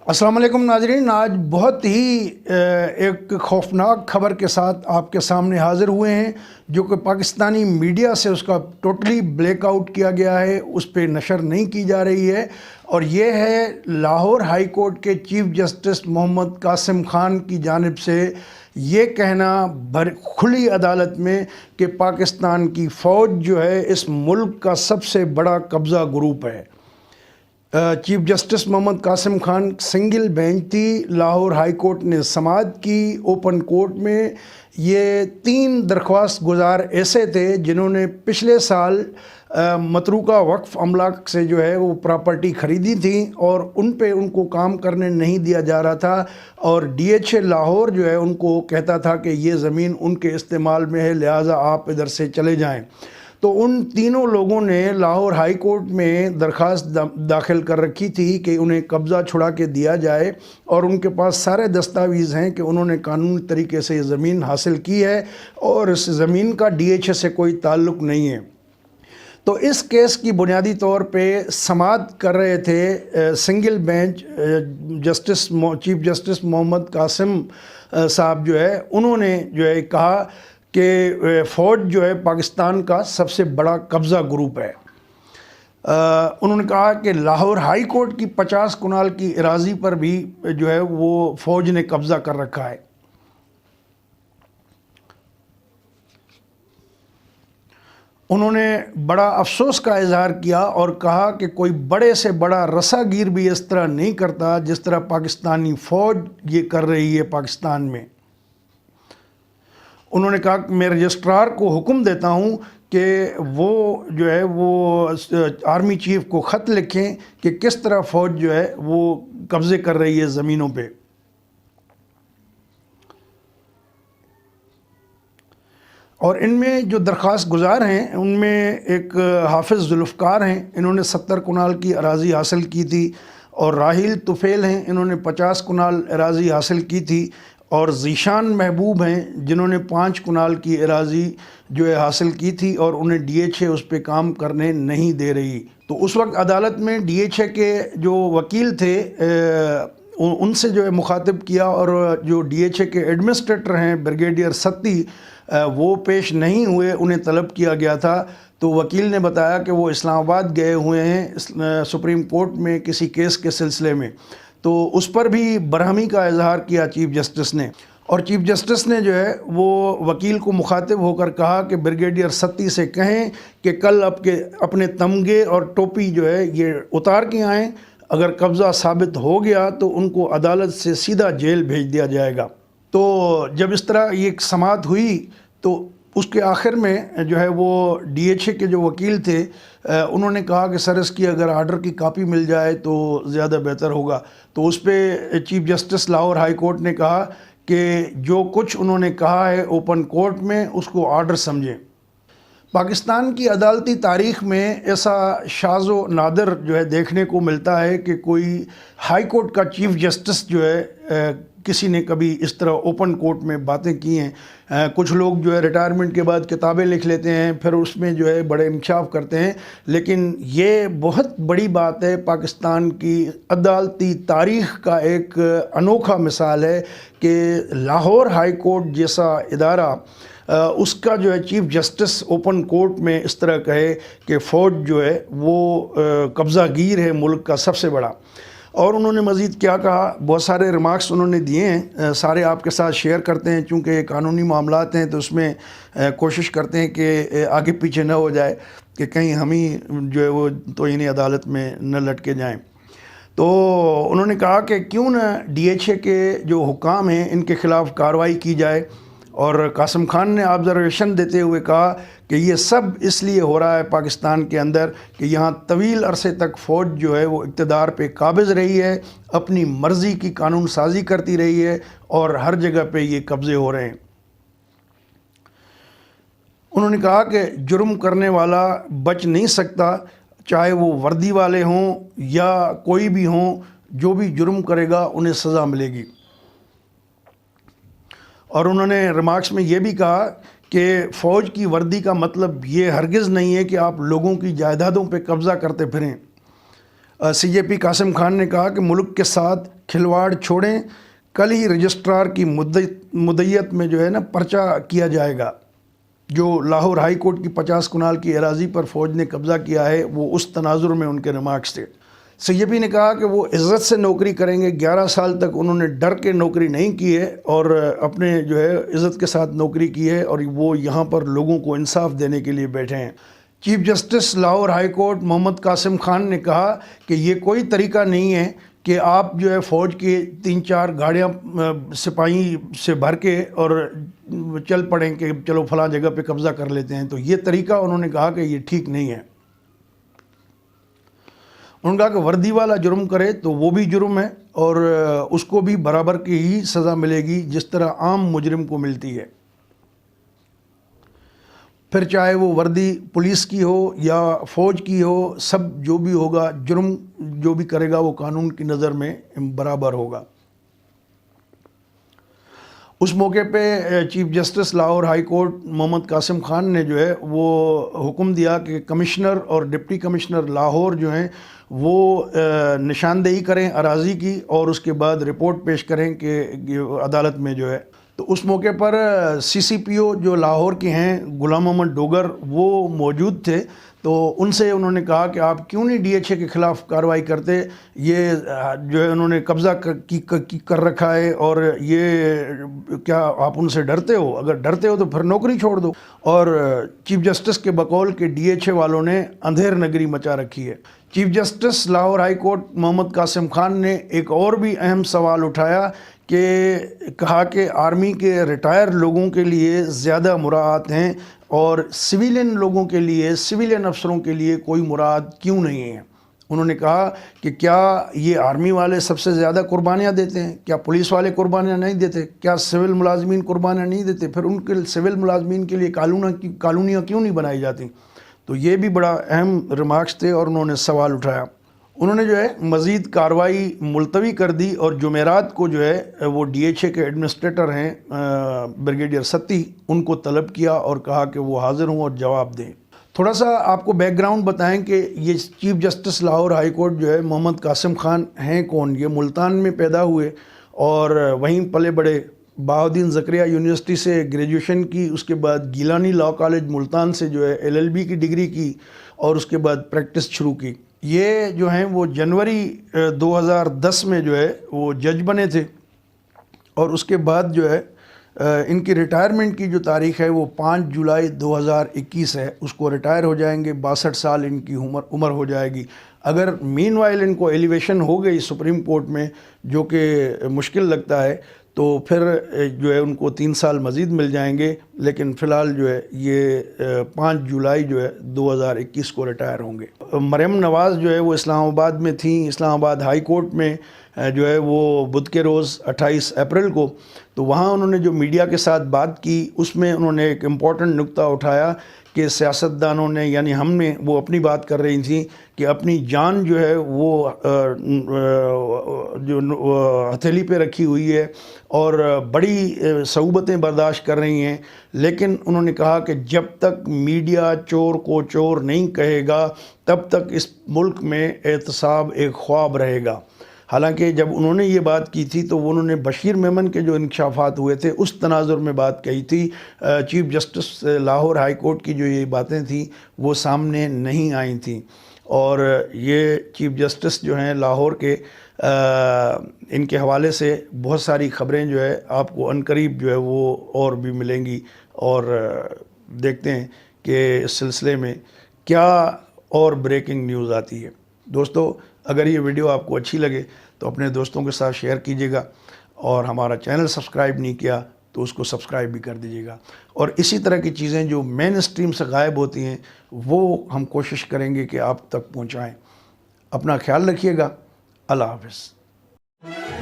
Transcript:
अस्सलाम वालेकुम नाजरीन। आज बहुत ही एक खौफनाक खबर के साथ आपके सामने हाज़िर हुए हैं, जो कि पाकिस्तानी मीडिया से उसका टोटली ब्लैकआउट किया गया है, उस पर नशर नहीं की जा रही है। और ये है लाहौर हाई कोर्ट के चीफ जस्टिस मोहम्मद कासिम खान की जानिब से ये कहना खुली अदालत में कि पाकिस्तान की फ़ौज जो है इस मुल्क का सबसे बड़ा कब्ज़ा ग्रुप है। Chief justice Mohammad Qasim Khan single bench थी। लाहौर हाई कोर्ट ने समाअत की। ओपन कोर्ट में ये 3 दरख्वास्त गुजार ऐसे थे जिन्होंने पिछले साल मतरूका वक्फ अमलाक से जो है वो प्रॉपर्टी ख़रीदी थी और उन पे उनको काम करने नहीं दिया जा रहा था, और DHA लाहौर जो है उनको कहता था कि ये ज़मीन उनके इस्तेमाल में है, लिहाजा आप इधर से चले जाएं। तो उन तीनों लोगों ने लाहौर हाई कोर्ट में दरख्वास्त दाखिल कर रखी थी कि उन्हें कब्ज़ा छुड़ा के दिया जाए, और उनके पास सारे दस्तावेज़ हैं कि उन्होंने कानूनी तरीके से ये ज़मीन हासिल की है और इस ज़मीन का DHA से कोई ताल्लुक़ नहीं है। तो इस केस की बुनियादी तौर पे समाअत कर रहे थे single bench chief justice Mohammad Qasim साहब जो है, उन्होंने जो है कहा कि फ़ौज जो है पाकिस्तान का सबसे बड़ा कब्ज़ा ग्रुप है। उन्होंने कहा कि लाहौर हाई कोर्ट की 50 कनाल की अराज़ी पर भी जो है वो फ़ौज ने कब्ज़ा कर रखा है। उन्होंने बड़ा अफसोस का इजहार किया और कहा कि कोई बड़े से बड़ा रसागीर भी इस तरह नहीं करता जिस तरह पाकिस्तानी फ़ौज ये कर रही है पाकिस्तान में। उन्होंने कहा कि मैं रजिस्ट्रार को हुक्म देता हूं कि वो जो है वो आर्मी चीफ को ख़त लिखें कि किस तरह फ़ौज जो है वो कब्ज़े कर रही है ज़मीनों पे। और इनमें जो दरख्वास्त गुजार हैं उनमें एक हाफिज़ जुल्फ़कार हैं, इन्होंने 70 कनाल की अराज़ी हासिल की थी, और राहिल तुफ़ैल हैं, इन्होंने 50 कनाल अराज़ी हासिल की थी, और ज़ीशान महबूब हैं जिन्होंने 5 कनाल की अराज़ी जो है हासिल की थी और उन्हें DHA उस पर काम करने नहीं दे रही। तो उस वक्त अदालत में DHA के जो वकील थे उनसे जो है मुखातिब किया, और जो DHA के एडमिनिस्ट्रेटर हैं ब्रिगेडियर सत्ती वो पेश नहीं हुए, उन्हें तलब किया गया था। तो वकील ने बताया कि वो इस्लामाबाद गए हुए हैं सुप्रीम कोर्ट में किसी केस के सिलसिले में। तो उस पर भी बरहमी का इजहार किया चीफ जस्टिस ने, और चीफ जस्टिस ने जो है वो वकील को मुखातिब होकर कहा कि ब्रिगेडियर सत्ती से कहें कि कल अपने तमगे और टोपी जो है ये उतार के आएँ। अगर कब्ज़ा साबित हो गया तो उनको अदालत से सीधा जेल भेज दिया जाएगा। तो जब इस तरह ये समाअत हुई तो उसके आखिर में जो है वो DHA के जो वकील थे उन्होंने कहा कि सर इसकी अगर आर्डर की कापी मिल जाए तो ज़्यादा बेहतर होगा। तो उस पर chief justice Lahore high court ने कहा कि जो कुछ उन्होंने कहा है ओपन कोर्ट में उसको आर्डर समझें। पाकिस्तान की अदालती तारीख़ में ऐसा शाज़ो नादिर जो है देखने को मिलता है कि कोई हाई कोर्ट का चीफ जस्टिस जो है किसी ने कभी इस तरह ओपन कोर्ट में बातें की हैं। कुछ लोग जो है रिटायरमेंट के बाद किताबें लिख लेते हैं, फिर उसमें जो है बड़े इंकशाफ करते हैं, लेकिन ये बहुत बड़ी बात है। पाकिस्तान की अदालती तारीख़ का एक अनोखा मिसाल है कि लाहौर हाई कोर्ट जैसा इदारा उसका जो है चीफ जस्टिस ओपन कोर्ट में इस तरह कहे कि फ़ौज जो है वो कब्ज़ा गिर है मुल्क का सबसे बड़ा। और उन्होंने मज़ीद क्या कहा, बहुत सारे रिमार्क्स उन्होंने दिए हैं, सारे आपके साथ शेयर करते हैं। चूँकि कानूनी मामलात हैं तो उसमें कोशिश करते हैं कि आगे पीछे न हो जाए कि कहीं हम ही जो है वो तो इन्हीं अदालत में न लटके जाएं। तो उन्होंने कहा कि क्यों न DHA के जो हुकाम हैं इनके ख़िलाफ़ कार्रवाई की जाए, और कासिम खान ने ऑब्ज़र्वेशन देते हुए कहा कि ये सब इसलिए हो रहा है पाकिस्तान के अंदर कि यहाँ तवील अरसे तक फ़ौज जो है वो इक़्तिदार पे काबिज़ रही है, अपनी मर्ज़ी की कानून साजी करती रही है, और हर जगह पे ये कब्ज़े हो रहे हैं। उन्होंने कहा कि जुर्म करने वाला बच नहीं सकता, चाहे वो वर्दी वाले हों या कोई भी हों, जो भी जुर्म करेगा उन्हें सज़ा मिलेगी। और उन्होंने रिमार्क्स में ये भी कहा कि फ़ौज की वर्दी का मतलब ये हरगिज़ नहीं है कि आप लोगों की जायदादों पे कब्ज़ा करते फिरें। CJP कासिम खान ने कहा कि मुल्क के साथ کھلواڑ چھوڑیں، کل ہی رجسٹرار کی مدیت میں جو ہے نا پرچہ کیا جائے گا۔ جو لاہور ہائی کورٹ کی 50 کنال کی اراضی پر فوج نے قبضہ کیا ہے وہ اس تناظر میں ان کے ریمارکس تھے۔ سیبی نے کہا کہ وہ عزت سے نوکری کریں گے، 11 سال تک انہوں نے ڈر کے نوکری نہیں کی ہے اور اپنے جو ہے عزت کے ساتھ نوکری کی ہے، اور وہ یہاں پر لوگوں کو انصاف دینے کے لیے بیٹھے ہیں۔ Chief justice Lahore high court Muhammad Qasim Khan نے کہا کہ یہ کوئی طریقہ نہیں ہے کہ آپ جو ہے فوج کی 3-4 گاڑیاں سپاہی سے بھر کے اور چل پڑیں کہ چلو فلاں جگہ پہ قبضہ کر لیتے ہیں، تو یہ طریقہ انہوں نے کہا کہ یہ ٹھیک نہیں ہے۔ انہوں نے کہا کہ وردی والا جرم کرے تو وہ بھی جرم ہے اور اس کو بھی برابر کی ہی سزا ملے گی جس طرح عام مجرم کو ملتی ہے، پھر چاہے وہ وردی پولیس کی ہو یا فوج کی ہو، سب جو بھی ہوگا، جرم جو بھی کرے گا وہ قانون کی نظر میں برابر ہوگا۔ اس موقع پہ chief justice Lahore high court Muhammad Qasim Khan نے جو ہے وہ حکم دیا کہ کمشنر اور ڈپٹی کمشنر لاہور جو ہیں وہ نشاندہی کریں اراضی کی اور اس کے بعد رپورٹ پیش کریں کہ عدالت میں جو ہے۔ تو اس موقع پر سی سی پی او جو لاہور کے ہیں غلام محمد ڈوگر وہ موجود تھے، تو ان سے انہوں نے کہا کہ آپ کیوں نہیں ڈی ایچ اے کے خلاف کارروائی کرتے، یہ جو ہے انہوں نے قبضہ کر رکھا ہے اور یہ کیا آپ ان سے ڈرتے ہو؟ اگر ڈرتے ہو تو پھر نوکری چھوڑ دو۔ اور چیف جسٹس کے بقول کہ ڈی ایچ اے والوں نے اندھیر نگری مچا رکھی ہے۔ Chief justice Lahore high court Muhammad Qasim Khan نے ایک اور بھی اہم سوال اٹھایا کہ کہا کہ آرمی کے ریٹائر لوگوں کے لیے زیادہ مراعات ہیں اور سویلین لوگوں کے لیے، سویلین افسروں کے لیے کوئی مراعات کیوں نہیں ہے۔ انہوں نے کہا کہ کیا یہ آرمی والے سب سے زیادہ قربانیاں دیتے ہیں؟ کیا پولیس والے قربانیاں نہیں دیتے؟ کیا سول ملازمین قربانیاں نہیں دیتے؟ پھر ان کے سول ملازمین کے لیے کالونیاں کیوں نہیں بنائی جاتی؟ تو یہ بھی بڑا اہم ریمارکس تھے اور انہوں نے سوال اٹھایا۔ انہوں نے جو ہے مزید کارروائی ملتوی کر دی اور جمعرات کو جو ہے وہ ڈی ایچ اے کے ایڈمنسٹریٹر ہیں بریگیڈیئر ستی، ان کو طلب کیا اور کہا کہ وہ حاضر ہوں اور جواب دیں۔ تھوڑا سا آپ کو بیک گراؤنڈ بتائیں کہ یہ chief justice Lahore high court جو ہے محمد قاسم خان ہیں کون؟ یہ ملتان میں پیدا ہوئے اور وہیں پلے بڑے، بہاؤدین زکریا یونیورسٹی سے گریجویشن کی، اس کے بعد گیلانی لاء کالج ملتان سے جو ہے LLB کی ڈگری کی اور اس کے بعد پریکٹس شروع کی۔ یہ جو ہیں وہ جنوری 2010 میں جو ہے وہ جج بنے تھے اور اس کے بعد جو ہے ان کی ریٹائرمنٹ کی جو تاریخ ہے وہ 5 جولائی 2021 ہے، اس کو ریٹائر ہو جائیں گے، 62 سال ان کی عمر ہو جائے گی۔ اگر مین وائل ان کو ایلیویشن ہو گئی سپریم کورٹ میں، جو کہ مشکل لگتا ہے، تو پھر جو ہے ان کو 3 سال مزید مل جائیں گے، لیکن فی الحال جو ہے یہ 5 جولائی جو ہے 2021 کو ریٹائر ہوں گے۔ مریم نواز جو ہے وہ اسلام آباد میں تھیں، اسلام آباد ہائی کورٹ میں جو ہے وہ بدھ کے روز 28 اپریل کو، تو وہاں انہوں نے جو میڈیا کے ساتھ بات کی اس میں انہوں نے ایک امپورٹنٹ نقطہ اٹھایا کہ سیاستدانوں نے، یعنی ہم نے، وہ اپنی بات کر رہی تھیں کہ اپنی جان جو ہے وہ جو ہتھیلی پہ رکھی ہوئی ہے اور بڑی صعوبتیں برداشت کر رہی ہیں، لیکن انہوں نے کہا کہ جب تک میڈیا چور کو چور نہیں کہے گا تب تک اس ملک میں احتساب ایک خواب رہے گا۔ حالانکہ جب انہوں نے یہ بات کی تھی تو انہوں نے بشیر میمن کے جو انکشافات ہوئے تھے اس تناظر میں بات کہی تھی، chief justice Lahore high court کی جو یہ باتیں تھیں وہ سامنے نہیں آئی تھیں، اور یہ چیف جسٹس جو ہیں لاہور کے، ان کے حوالے سے بہت ساری خبریں جو ہے آپ کو عنقریب جو ہے وہ اور بھی ملیں گی، اور دیکھتے ہیں کہ اس سلسلے میں کیا اور بریکنگ نیوز آتی ہے۔ دوستو، اگر یہ ویڈیو آپ کو اچھی لگے تو اپنے دوستوں کے ساتھ شیئر کیجیے گا، اور ہمارا چینل سبسکرائب نہیں کیا تو اس کو سبسکرائب بھی کر دیجیے گا، اور اسی طرح کی چیزیں جو مین اسٹریم سے غائب ہوتی ہیں وہ ہم کوشش کریں گے کہ آپ تک پہنچائیں۔ اپنا خیال رکھیے گا۔ اللہ حافظ۔